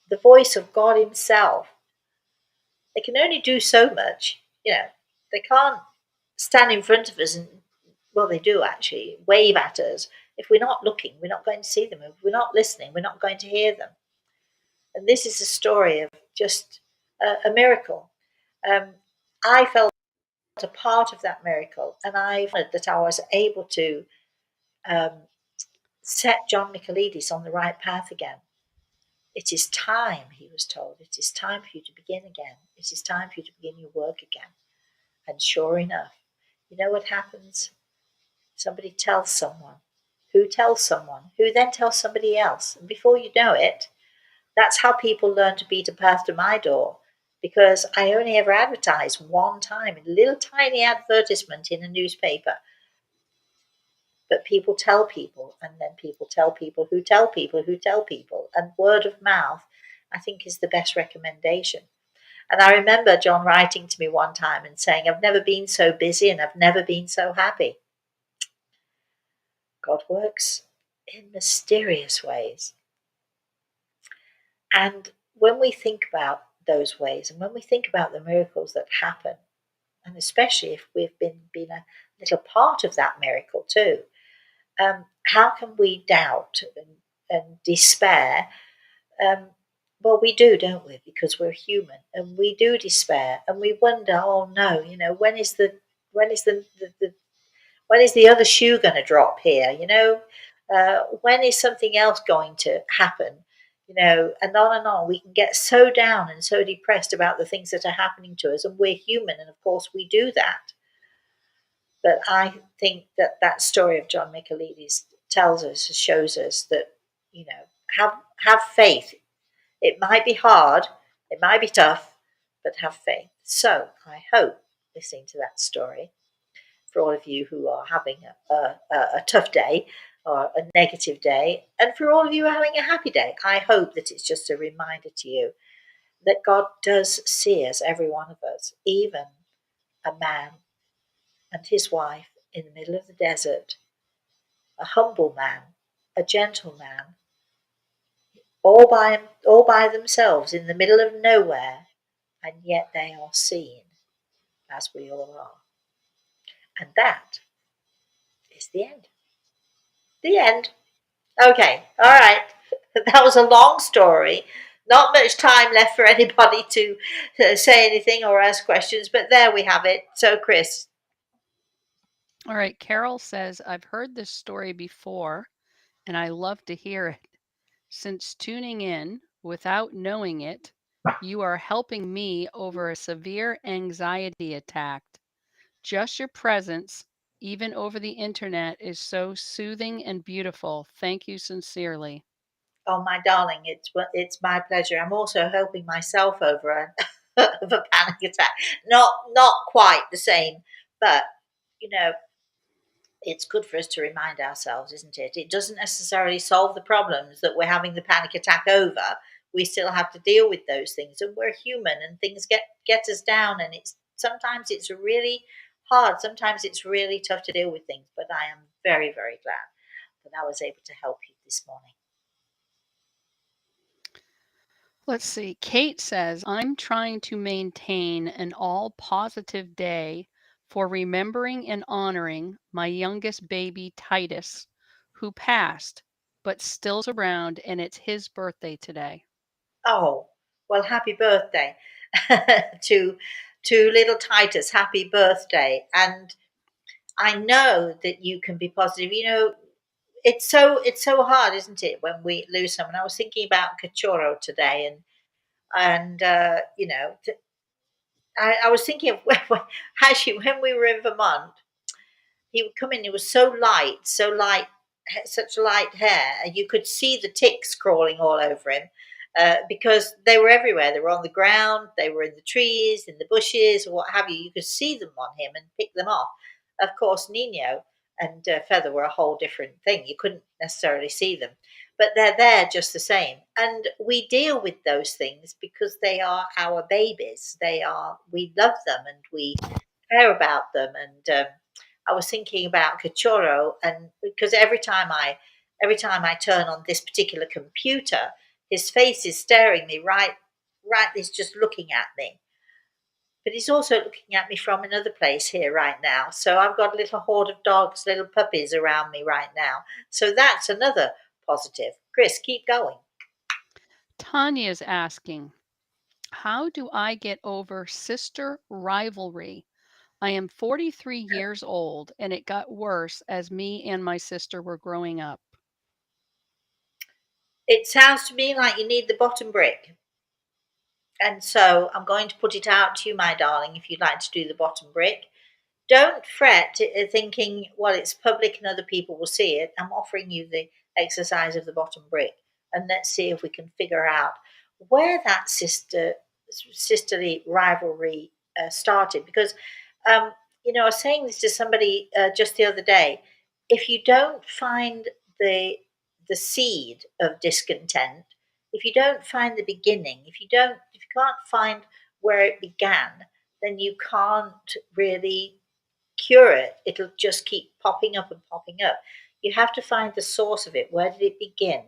the voice of God Himself, they can only do so much. They can't stand in front of us and, well, they do actually wave at us. If we're not looking, we're not going to see them. If we're not listening, we're not going to hear them. And this is a story of just a miracle. I felt a part of that miracle, and I felt that I was able to um, set John Michaelides on the right path again. It is time, he was told. It is time for you to begin again. It is time for you to begin your work again. And sure enough, you know what happens? Somebody tells someone, who then tells somebody else. And before you know it, that's how people learn to beat a path to my door. Because I only ever advertised one time, a little tiny advertisement in a newspaper. But people tell people, and then people tell people who tell people who tell people. And word of mouth, I think, is the best recommendation. And I remember John writing to me one time and saying, "I've never been so busy and I've never been so happy." God works in mysterious ways. And when we think about those ways, and when we think about the miracles that happen, and especially if we've been a little part of that miracle too, how can we doubt and despair? Well, we do, don't we? Because we're human, and we do despair, and we wonder, oh no, when is the When is the other shoe going to drop here? When is something else going to happen? And on and on. We can get so down and so depressed about the things that are happening to us, and we're human, and of course we do that. But I think that story of John Michaelides tells us, shows us that, have faith. It might be hard, it might be tough, but have faith. So I hope, listening to that story, for all of you who are having a tough day or a negative day, and for all of you who are having a happy day, I hope that it's just a reminder to you that God does see us, every one of us, even a man and his wife in the middle of the desert, a humble man, a gentle man, all by themselves in the middle of nowhere, and yet they are seen as we all are. And that is the end. The end. Okay, all right. That was a long story. Not much time left for anybody to say anything or ask questions, but there we have it. So, Chris. All right, Carol says, I've heard this story before and I love to hear it. Since tuning in without knowing it, you are helping me over a severe anxiety attack. Just your presence, even over the internet, is so soothing and beautiful. Thank you sincerely. Oh, my darling, it's my pleasure. I'm also helping myself over of a panic attack. Not quite the same, but you know, it's good for us to remind ourselves, isn't it? It doesn't necessarily solve the problems that we're having the panic attack over. We still have to deal with those things, and we're human, and things get us down. And it's sometimes it's really hard. Sometimes it's really tough to deal with things. But I am very, very glad that I was able to help you this morning. Let's see. Kate says, I'm trying to maintain an all positive day for remembering and honoring my youngest baby, Titus, who passed, but still's around, and it's his birthday today. Oh, well, happy birthday to to little Titus. Happy birthday! And I know that you can be positive. It's so hard, isn't it, when we lose someone? I was thinking about Cachorro today, and I was thinking of actually when we were in Vermont, he would come in. He was so light, such light hair, and you could see the ticks crawling all over him because they were everywhere. They were on the ground, they were in the trees, in the bushes, or what have you. You could see them on him and pick them off. Of course, Nino and Feather were a whole different thing. You couldn't necessarily see them, but they're there just the same. And we deal with those things because they are our babies. We love them and we care about them. And I was thinking about Cachorro, and because every time I turn on this particular computer, his face is staring me right. He's just looking at me, but he's also looking at me from another place here right now. So I've got a little horde of dogs, little puppies around me right now. So that's another positive. Chris, keep going. Tanya's asking, how do I get over sister rivalry? I am 43 years old and it got worse as me and my sister were growing up. It sounds to me like you need the bottom brick. And so I'm going to put it out to you, my darling, if you'd like to do the bottom brick. Don't fret thinking, well, it's public and other people will see it. I'm offering you the exercise of the bottom brick. And let's see if we can figure out where that sisterly rivalry started. Because, I was saying this to somebody just the other day. If you don't find the the seed of discontent, if you don't find the beginning, if you can't find where it began, then you can't really cure it. It'll just keep popping up and popping up. You have to find the source of it. Where did it begin?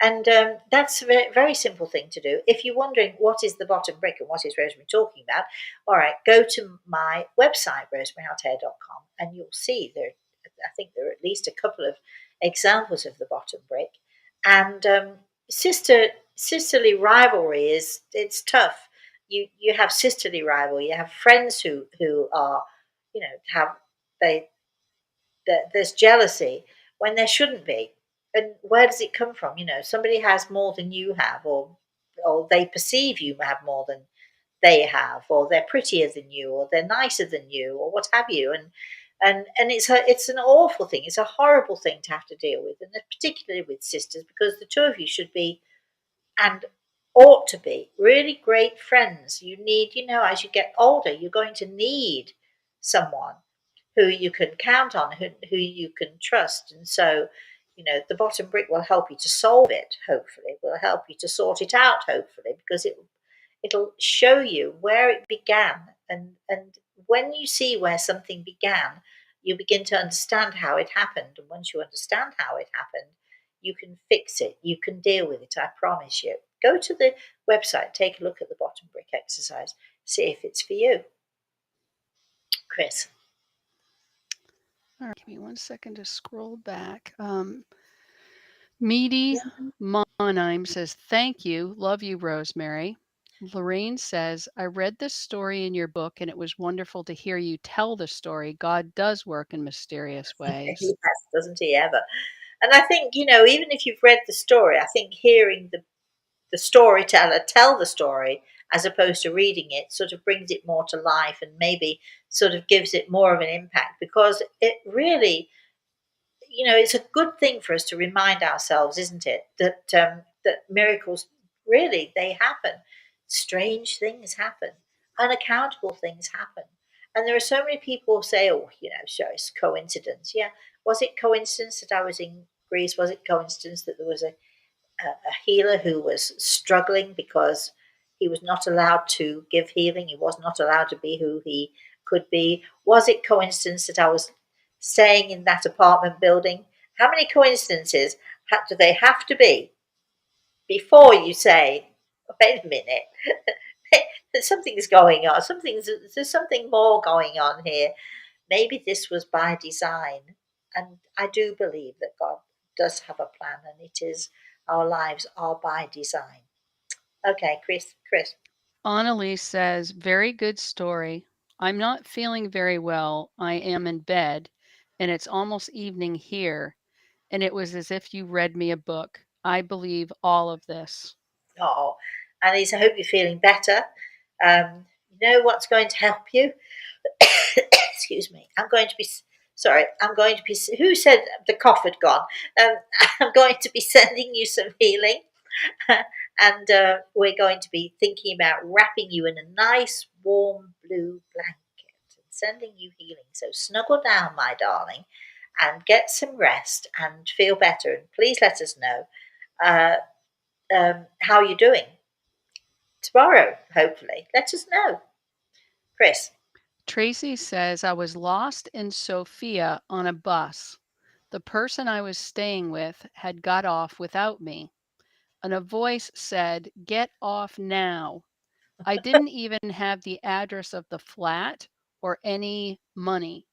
And that's a very, very simple thing to do. If you're wondering what is the bottom brick and what is Rosemary talking about, all right, go to my website, rosemaryaltea.com, and you'll see I think there are at least a couple of examples of the bottom brick. And sisterly rivalry it's tough. You have sisterly rivalry. You have friends who are, have they there's jealousy when there shouldn't be. And where does it come from? Somebody has more than you have, or they perceive you have more than they have, or they're prettier than you, or they're nicer than you, or what have you. And it's an awful thing. It's a horrible thing to have to deal with, and particularly with sisters, because the two of you should be, and ought to be, really great friends. You need, as you get older, you're going to need someone who you can count on, who you can trust. And so, the bottom brick will help you to solve it, hopefully. It will help you to sort it out, hopefully, because it'll show you where it began. And when you see where something began, you begin to understand how it happened. And once you understand how it happened, you can fix it, you can deal with it, I promise you. Go to the website, take a look at the bottom brick exercise, see if it's for you. Chris. All right, give me 1 second to scroll back. Meaty Monheim says, "Thank you. Love you, Rosemary." Lorraine says, "I read this story in your book and it was wonderful to hear you tell the story. God does work in mysterious ways." Yes, doesn't he ever? And I think, even if you've read the story, I think hearing the storyteller tell the story as opposed to reading it sort of brings it more to life, and maybe sort of gives it more of an impact, because it really, it's a good thing for us to remind ourselves, isn't it, that miracles really, they happen. Strange things happen, unaccountable things happen, and there are so many people who say, "Oh, sure, it's coincidence." Yeah, was it coincidence that I was in Greece? Was it coincidence that there was a healer who was struggling because he was not allowed to give healing? He was not allowed to be who he could be. Was it coincidence that I was staying in that apartment building? How many coincidences do they have to be before you say, wait a minute, something's going on, there's something more going on here? Maybe this was by design. And I do believe that God does have a plan, and it is, our lives are by design. Okay, Chris. Annalise says, "Very good story. I'm not feeling very well. I am in bed, and it's almost evening here, and it was as if you read me a book. I believe all of this." Oh, Annalise, I hope you're feeling better. You know what's going to help you? Excuse me. I'm going to be sorry. I'm going to be. Who said the cough had gone? Um, I'm going to be sending you some healing, and we're going to be thinking about wrapping you in a nice warm blue blanket and sending you healing. So snuggle down, my darling, and get some rest and feel better. And please let us know uh, how you're doing tomorrow. Hopefully, let us know, Chris. Tracy says, "I was lost in Sofia on a bus. The person I was staying with had got off without me, and a voice said, 'Get off now.' I didn't even have the address of the flat or any money.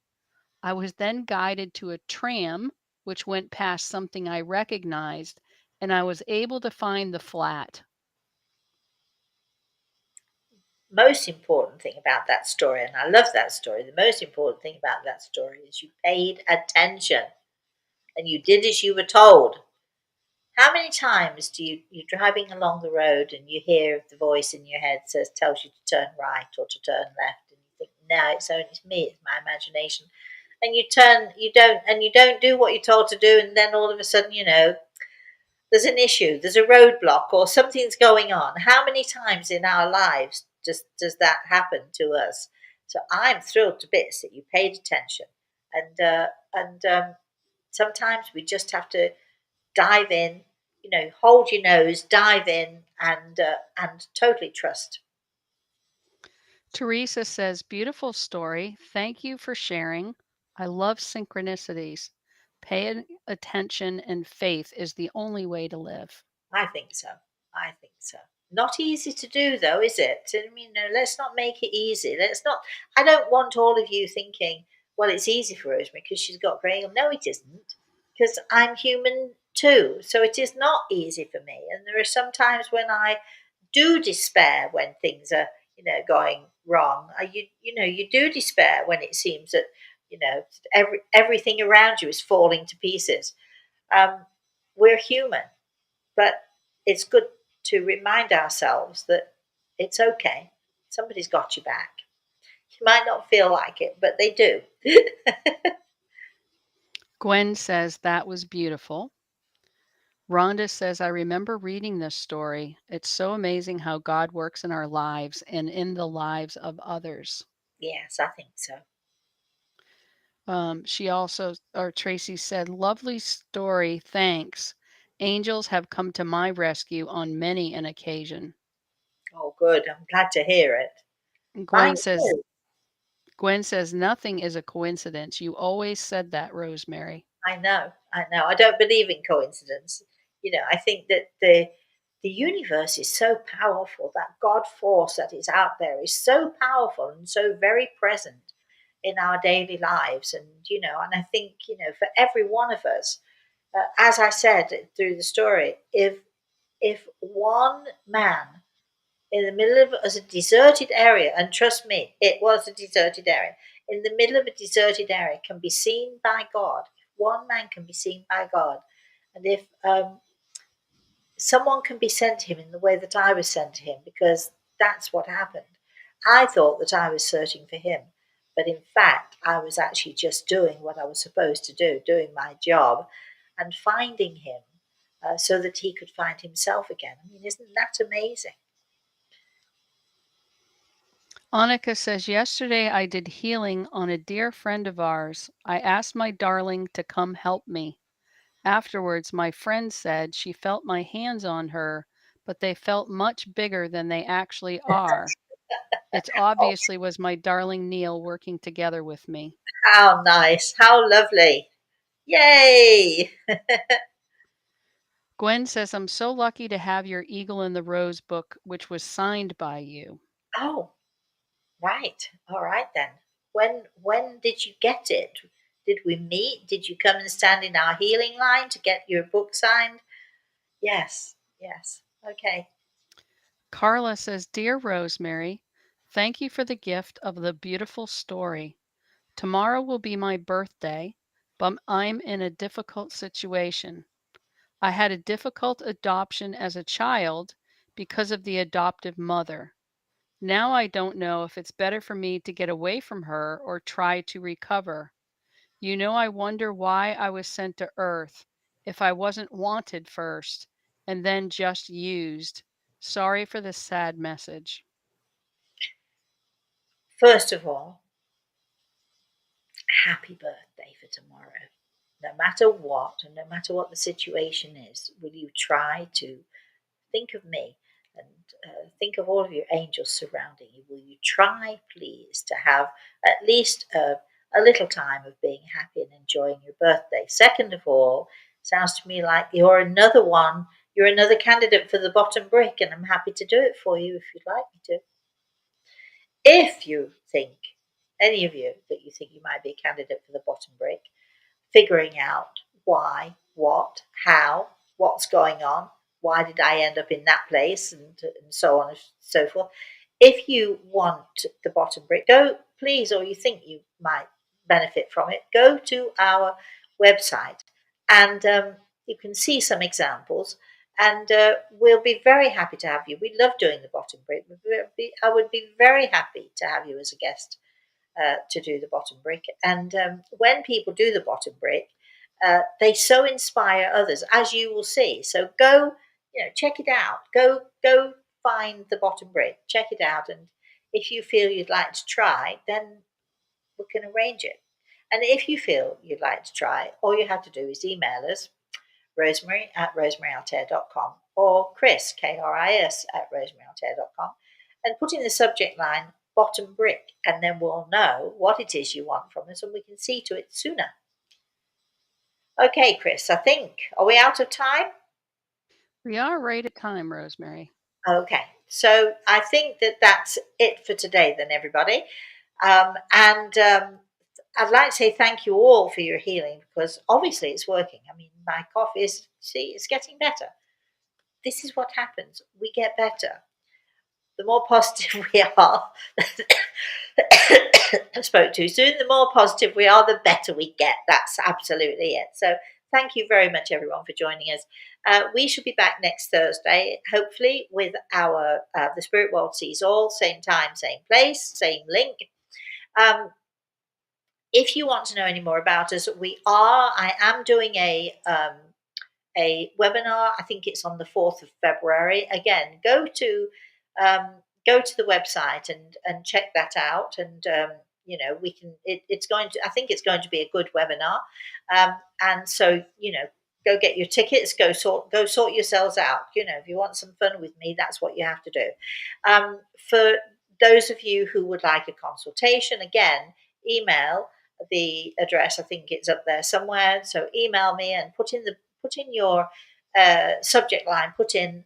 I was then guided to a tram, which went past something I recognized, and I was able to find the flat." Most important thing about that story, and I love that story, the most important thing about that story is you paid attention and you did as you were told. How many times you're driving along the road and you hear the voice in your head tells you to turn right or to turn left, and you think, no, it's only me, it's my imagination, and you don't do what you're told to do, and then all of a sudden, there's an issue, there's a roadblock, or something's going on. How many times in our lives does that happen to us? So I'm thrilled to bits that you paid attention, and sometimes we just have to dive in. Hold your nose, dive in, and totally trust. Teresa says, "Beautiful story. Thank you for sharing. I love synchronicities. Paying attention and faith is the only way to live." I think so. I think so. Not easy to do, though, is it? I mean, no, let's not make it easy. Let's not. I don't want all of you thinking, well, it's easy for Rosemary because she's got grey hair. No, it isn't. Because I'm human too. So it is not easy for me. And there are some times when I do despair when things are, going wrong. You do despair when it seems that everything around you is falling to pieces. Um, we're human, but it's good to remind ourselves that it's okay. Somebody's got your back. You might not feel like it, but they do. Gwen says that was beautiful. Rhonda says, I remember reading this story. It's so amazing how God works in our lives and in the lives of others. Yes, I think so. She also, or Tracy said, lovely story. Thanks. Angels have come to my rescue on many an occasion. Oh, good. I'm glad to hear it. Gwen Mine says, too. Gwen says, nothing is a coincidence. You always said that, Rosemary. I know. I know. I don't believe in coincidence. I think that the universe is so powerful. That God force that is out there is so powerful and so very present in our daily lives. And I think for every one of us, as I said through the story, if one man in the middle of a deserted area, and trust me, it was a deserted area, in the middle of a deserted area can be seen by God. If one man can be seen by God, and if someone can be sent to him in the way that I was sent to him, because that's what happened. I thought that I was searching for him, but in fact, I was actually just doing what I was supposed to do, doing my job, and finding him so that he could find himself again. I mean, isn't that amazing? Annika says, yesterday I did healing on a dear friend of ours. I asked my darling to come help me. Afterwards, my friend said she felt my hands on her, but they felt much bigger than they actually are. It Oh, obviously was my darling Neil working together with me. how nice. How lovely. Yay. Gwen says, I'm so lucky to have your Eagle in the Rose book, which was signed by you. Oh, right. All right then. When did you get it? Did we meet? Did you come and stand in our healing line to get your book signed? Yes. Yes. Okay. Carla says, Dear Rosemary, thank you for the gift of the beautiful story. Tomorrow will be my birthday, but I'm in a difficult situation. I had a difficult adoption as a child because of the adoptive mother. Now I don't know if it's better for me to get away from her or try to recover. I wonder why I was sent to Earth if I wasn't wanted first and then just used. Sorry for the sad message. First of all, happy birthday for tomorrow. No matter what, and no matter what the situation is, will you try to think of me and think of all of your angels surrounding you? Will you try, please, to have at least a little time of being happy and enjoying your birthday? Second of all, sounds to me like you're another one. You're another candidate for the bottom brick, and I'm happy to do it for you if you'd like me to. If you think, any of you, that you think you might be a candidate for the bottom brick, figuring out why, what, how, what's going on, why did I end up in that place, and so on and so forth. If you want the bottom brick, go please, or you think you might benefit from it, go to our website and you can see some examples. And we'll be very happy to have you. We love doing the bottom brick. I would be very happy to have you as a guest to do the bottom brick. And when people do the bottom brick, they so inspire others, as you will see. So go, check it out. Go find the bottom brick, check it out, and if you feel you'd like to try, then we can arrange it. And if you feel you'd like to try, all you have to do is email us, Rosemary at rosemaryaltea.com, or Chris, Kris, at rosemaryaltea.com, and put in the subject line bottom brick, and then we'll know what it is you want from us and we can see to it sooner. Okay, Chris, I think, are we out of time? We are right at time, Rosemary. Okay, so I think that that's it for today, then, everybody. And I'd like to say thank you all for your healing because obviously it's working. I mean, my cough is, see, it's getting better. This is what happens. We get better. The more positive we are, I spoke too soon. The more positive we are, the better we get. That's absolutely it. So thank you very much, everyone, for joining us. We should be back next Thursday, hopefully, with our The Spirit World Sees All, same time, same place, same link. If you want to know any more about us, I am doing a webinar. I think it's on the 4th of February. Again, um, go to the website and check that out. And we can. It's going to. I think it's going to be a good webinar. And so go get your tickets. Go sort yourselves out. If you want some fun with me, that's what you have to do. For those of you who would like a consultation, again, email the address. I think it's up there somewhere. So email me and put in your subject line, put in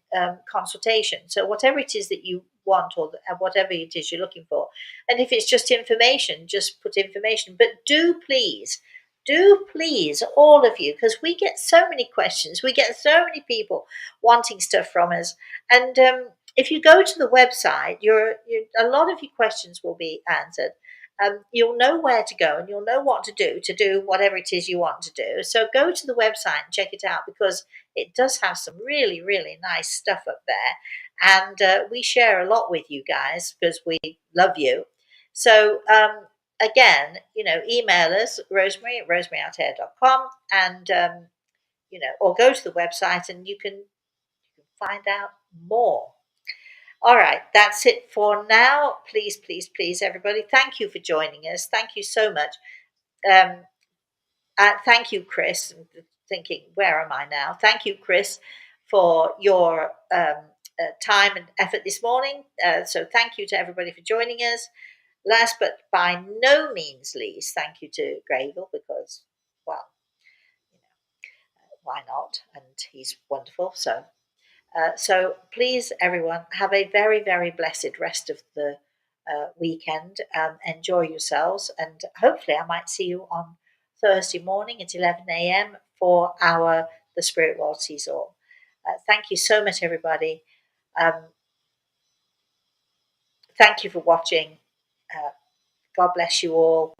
consultation. So whatever it is that you want, or whatever it is you're looking for, and if it's just information, just put information. But do please, all of you, because we get so many questions, we get so many people wanting stuff from us, and if you go to the website, a lot of your questions will be answered. You'll know where to go and you'll know what to do whatever it is you want to do. So go to the website and check it out, because it does have some really, really nice stuff up there. And we share a lot with you guys because we love you. So, again, email us, Rosemary at rosemaryaltea.com, and, or go to the website and you can find out more. All right, that's it for now. Please, please, please, everybody, thank you for joining us. Thank you so much. Um, thank you, Chris. I'm thinking, where am I now? Thank you, Chris, for your time and effort this morning. So thank you to everybody for joining us. Last but by no means least, thank you to Gravel, because, well, why not? And he's wonderful. So please, everyone, have a very, very blessed rest of the weekend. Enjoy yourselves, and hopefully I might see you on Thursday morning at 11 a.m. for our The Spirit World Sees All. Thank you so much, everybody. Thank you for watching. God bless you all.